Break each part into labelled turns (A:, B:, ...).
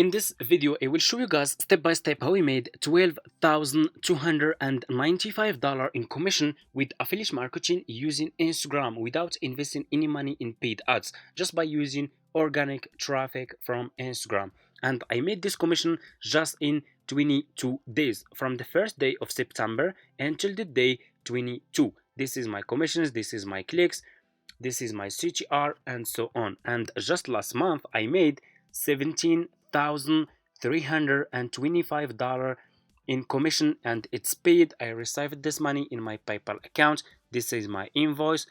A: In this video, I will show you guys step by step how we made $12,295 in commission with affiliate marketing using Instagram without investing any money in paid ads, just by using organic traffic from Instagram. And I made this commission just in 22 days, from the first day of September until the day 22. This is my commissions, this is my clicks, this is my CTR, and so on. And just last month I made $17,325 in commission, and it's paid. I received this money in my PayPal account. This is my invoice.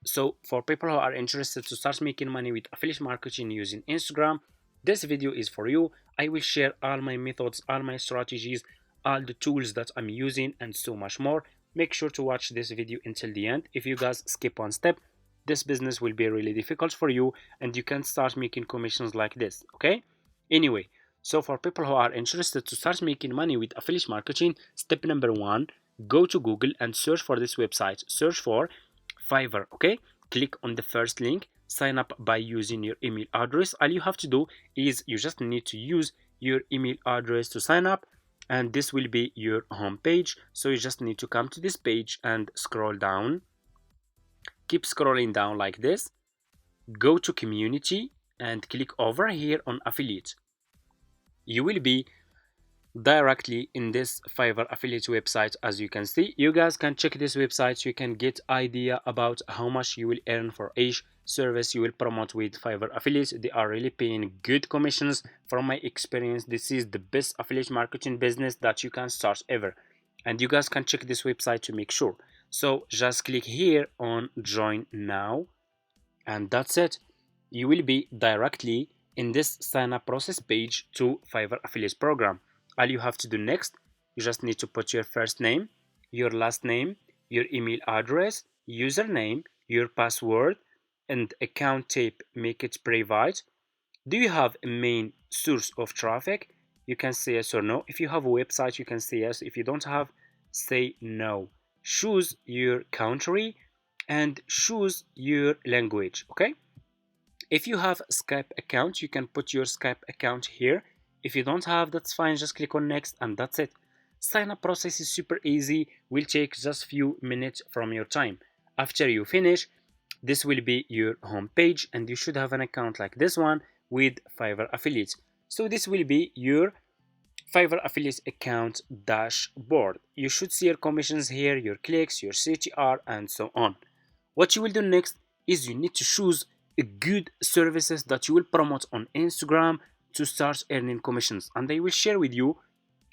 A: So for people who are interested to start making money with affiliate marketing using Instagram, this video is for you. I will share all my methods, all my strategies, all the tools that I'm using, and so much more. Make sure to watch this video until the end. If you guys skip one step, this business will be really difficult for you and you can start making commissions like this. Okay, anyway, so for people who are interested to start making money with affiliate marketing, step number one, go to Google and search for this website. Search for Fiverr. Okay, click on the first link, sign up by using your email address. All you have to do is you just need to use your email address to sign up, and this will be your home page. So you just need to come to this page and scroll down. Keep scrolling down like this. Go to community and click over here on affiliate. You will be directly in this Fiverr affiliate website. As you can see, you guys can check this website. You can get idea about how much you will earn for each service you will promote with Fiverr affiliates. They are really paying good commissions. From my experience, this is the best affiliate marketing business that you can start ever, and you guys can check this website to make sure. So just click here on join now, and that's it. You will be directly in this sign up process page to Fiverr affiliate program. All you have to do next, you just need to put your first name, your last name, your email address, username, your password, and account type. Make it private. Do you have a main source of traffic? You can say yes or no. If you have a website, you can say yes. If you don't have, say no. Choose your country and choose your language. Okay, if you have a Skype account, you can put your Skype account here. If you don't have, that's fine, just click on next and that's it. Sign up process is super easy, will take just few minutes from your time. After you finish, this will be your home page, and you should have an account like this one with Fiverr affiliates. So this will be your Fiverr affiliate account dashboard. You should see your commissions here, your clicks, your CTR, and so on. What you will do next is you need to choose a good services that you will promote on Instagram to start earning commissions. And I will share with you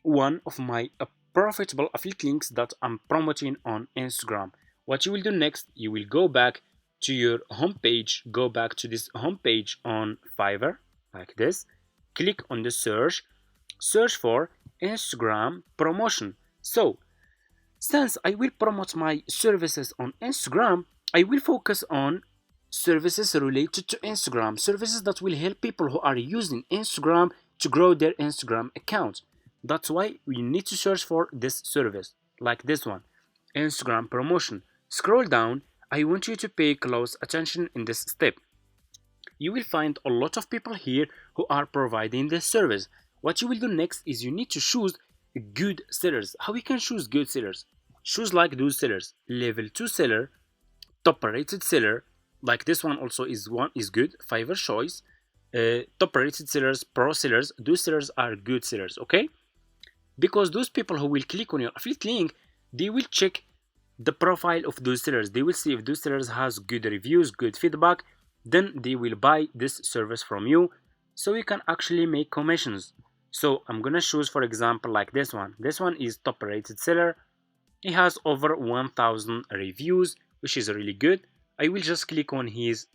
A: one of my profitable affiliate links that I'm promoting on Instagram. What you will do next, you will go back to your home page, go back to this home page on Fiverr like this, click on the search for Instagram promotion. So since I will promote my services on Instagram, I will focus on services related to Instagram, services that will help people who are using Instagram to grow their Instagram account. That's why we need to search for this service like this one, Instagram promotion. Scroll down. I want you to pay close attention in this step. You will find a lot of people here who are providing this service. What you will do next is you need to choose good sellers. How we can choose good sellers? Choose like those sellers: level 2 seller, top rated seller, like this one also is good, Fiverr choice, top rated sellers, pro sellers. Those sellers are good sellers, okay? Because those people who will click on your affiliate link, they will check the profile of those sellers. They will see if those sellers has good reviews, good feedback, then they will buy this service from you, so you can actually make commissions. So I'm gonna choose, for example, like this one. This one is top rated seller. He has over 1000 reviews, which is really good. I will just click on his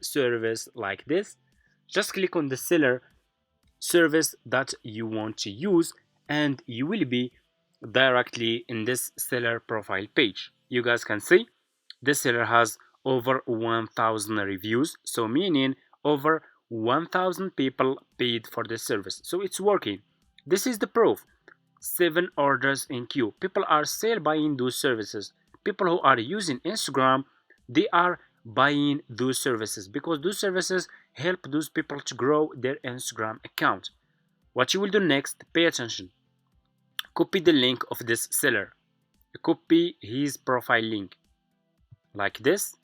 A: service like this. Just click on the seller service that you want to use, and you will be directly in this seller profile page. You guys can see this seller has over 1000 reviews, so meaning over 1000 people paid for this service, so it's working. This is the proof. 7 orders in queue. People are still buying those services. People who are using Instagram, they are buying those services because those services help those people to grow their Instagram account. What you will do next, pay attention. Copy the link of this seller. Copy his profile link like this.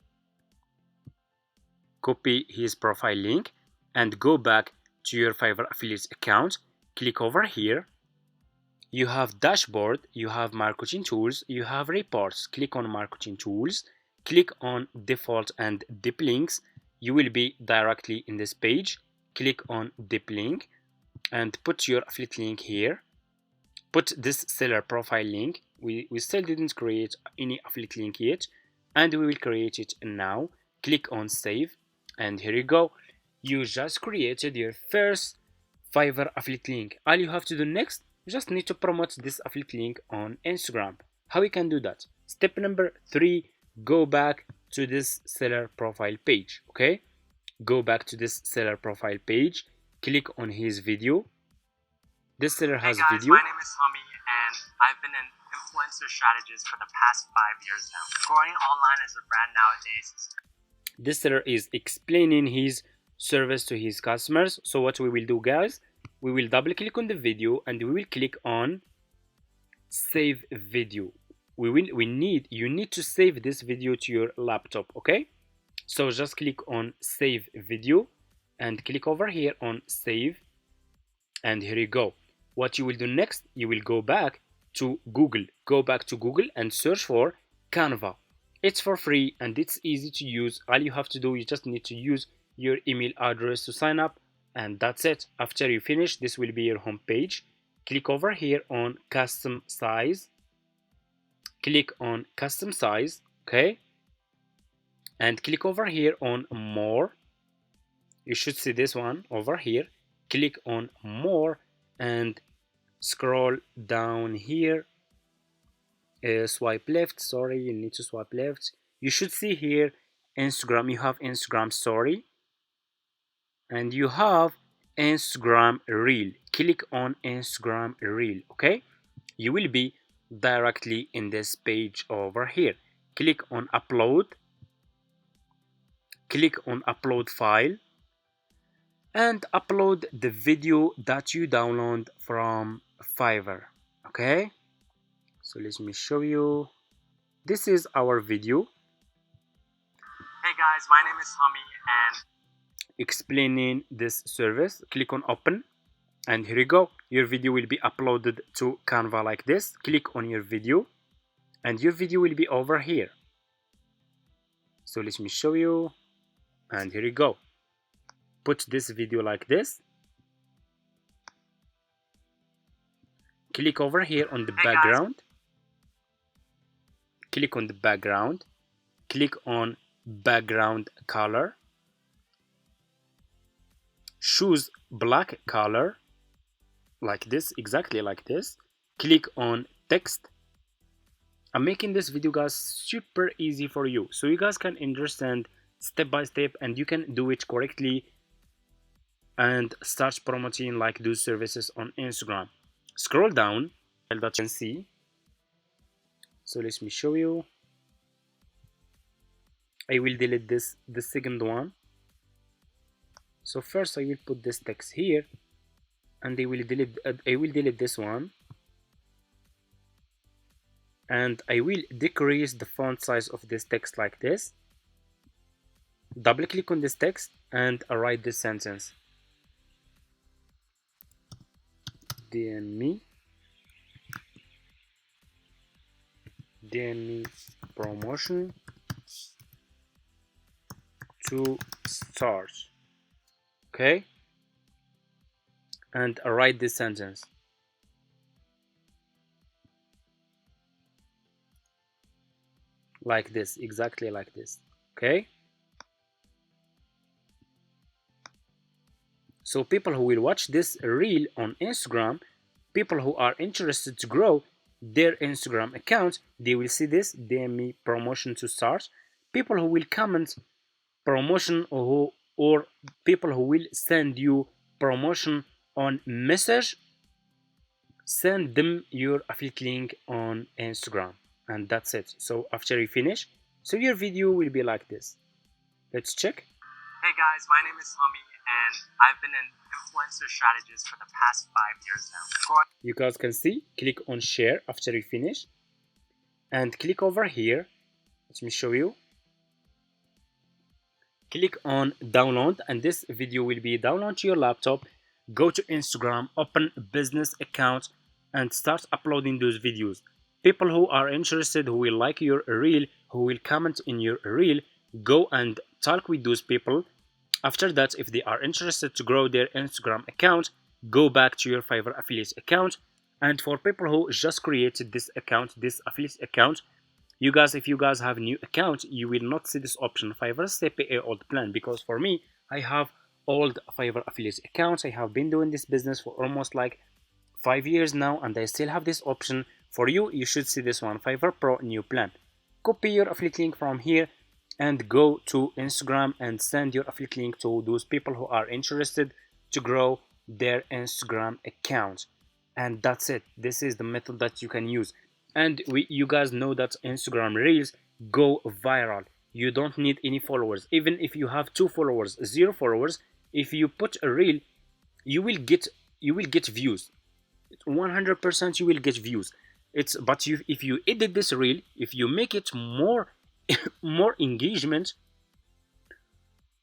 A: Copy his profile link and go back to your Fiverr affiliates account. Click over here. You have dashboard, you have marketing tools, you have reports. Click on marketing tools, click on default and deep links. You will be directly in this page. Click on deep link and put your affiliate link here. Put this seller profile link. We still didn't create any affiliate link yet, and we will create it now. Click on save, and here you go. You just created your first Fiverr affiliate link. All you have to do next, you just need to promote this affiliate link on Instagram. How we can do that? Step number 3, go back to this seller profile page. Okay, go back to this seller profile page, click on his video. This seller has
B: hey guys,
A: video.
B: my name is Hami and I've been an influencer strategist for the past 5 years now. Growing online as a brand nowadays.
A: This seller is explaining his service to his customers. So what we will do, guys, we will double click on the video and we will click on save video. You need to save this video to your laptop. Okay, so just click on save video and click over here on save, and here you go. What you will do next, you will go back to Google. Go back to Google and search for Canva. It's for free and it's easy to use. All you have to do, you just need to use your email address to sign up, and that's it. After you finish, this will be your home page. Click over here on custom size. Click on custom size, okay? And click over here on more. You should see this one over here. Click on more and scroll down here. Swipe left. Sorry, you need to swipe left. You should see here Instagram. You have Instagram story and you have Instagram reel. Click on Instagram reel. Okay, you will be directly in this page over here. Click on upload. Click on upload file and upload the video that you download from Fiverr. Okay, so let me show you. This is our video.
B: Hey guys, my name is Hami and
A: explaining this service. Click on open and here you go. Your video will be uploaded to Canva like this. Click on your video and your video will be over here. So let me show you, and here you go. Put this video like this. Click over here on the background. Click on the background. Click on background color. Choose black color like this, exactly like this. Click on text. I'm making this video, guys, super easy for you so you guys can understand step by step and you can do it correctly and start promoting like those services on Instagram. Scroll down that you can see. So let me show you. I will delete the second one. So first I will put this text here and I will delete this one, and I will decrease the font size of this text like this. Double click on this text and write this sentence. DM me promotion to start. Okay, and write this sentence. Like this, exactly like this. Okay, so people who will watch this reel on Instagram, people who are interested to grow their Instagram account, they will see this DM me promotion to start. People who will comment promotion or people who will send you promotion on message, send them your affiliate link on Instagram, and that's it. So after you finish, so your video will be like this. Let's check.
B: Hey guys, my name is Hami and and I've been an influencer strategist for the past 5 years now.
A: You guys can see, click on share after you finish and click over here. Let me show you. Click on download and this video will be download to your laptop. Go to Instagram, open a business account and start uploading those videos. People who are interested, who will like your reel, who will comment in your reel, go and talk with those people. After that, if they are interested to grow their Instagram account, go back to your Fiverr affiliate account. And for people who just created this account, this affiliate account, you guys, if you guys have a new account, you will not see this option Fiverr CPA old plan, because for me, I have old Fiverr affiliate accounts. I have been doing this business for almost like 5 years now and I still have this option. For you, you should see this one, Fiverr Pro new plan. Copy your affiliate link from here and go to Instagram and send your affiliate link to those people who are interested to grow their Instagram account. And that's it. This is the method that you can use. And you guys know that Instagram reels go viral. You don't need any followers. Even if you have 2 followers, 0 followers, if you put a reel, you will get views. 100% you will get views. But if you edit this reel, if you make it more more engagement,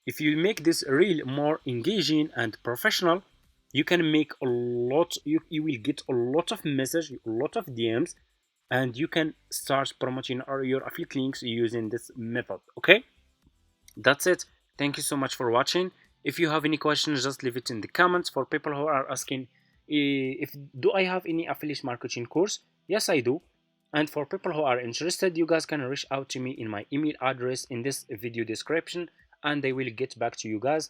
A: if you make this reel more engaging and professional, you can make a lot. You will get a lot of messages, a lot of DMs, and you can start promoting your affiliate links using this method. Okay, that's it. Thank you so much for watching. If you have any questions, just leave it in the comments. For people who are asking if do I have any affiliate marketing course, yes I do. And for people who are interested, you guys can reach out to me in my email address in this video description and I will get back to you guys.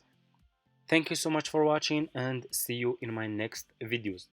A: Thank you so much for watching and see you in my next videos.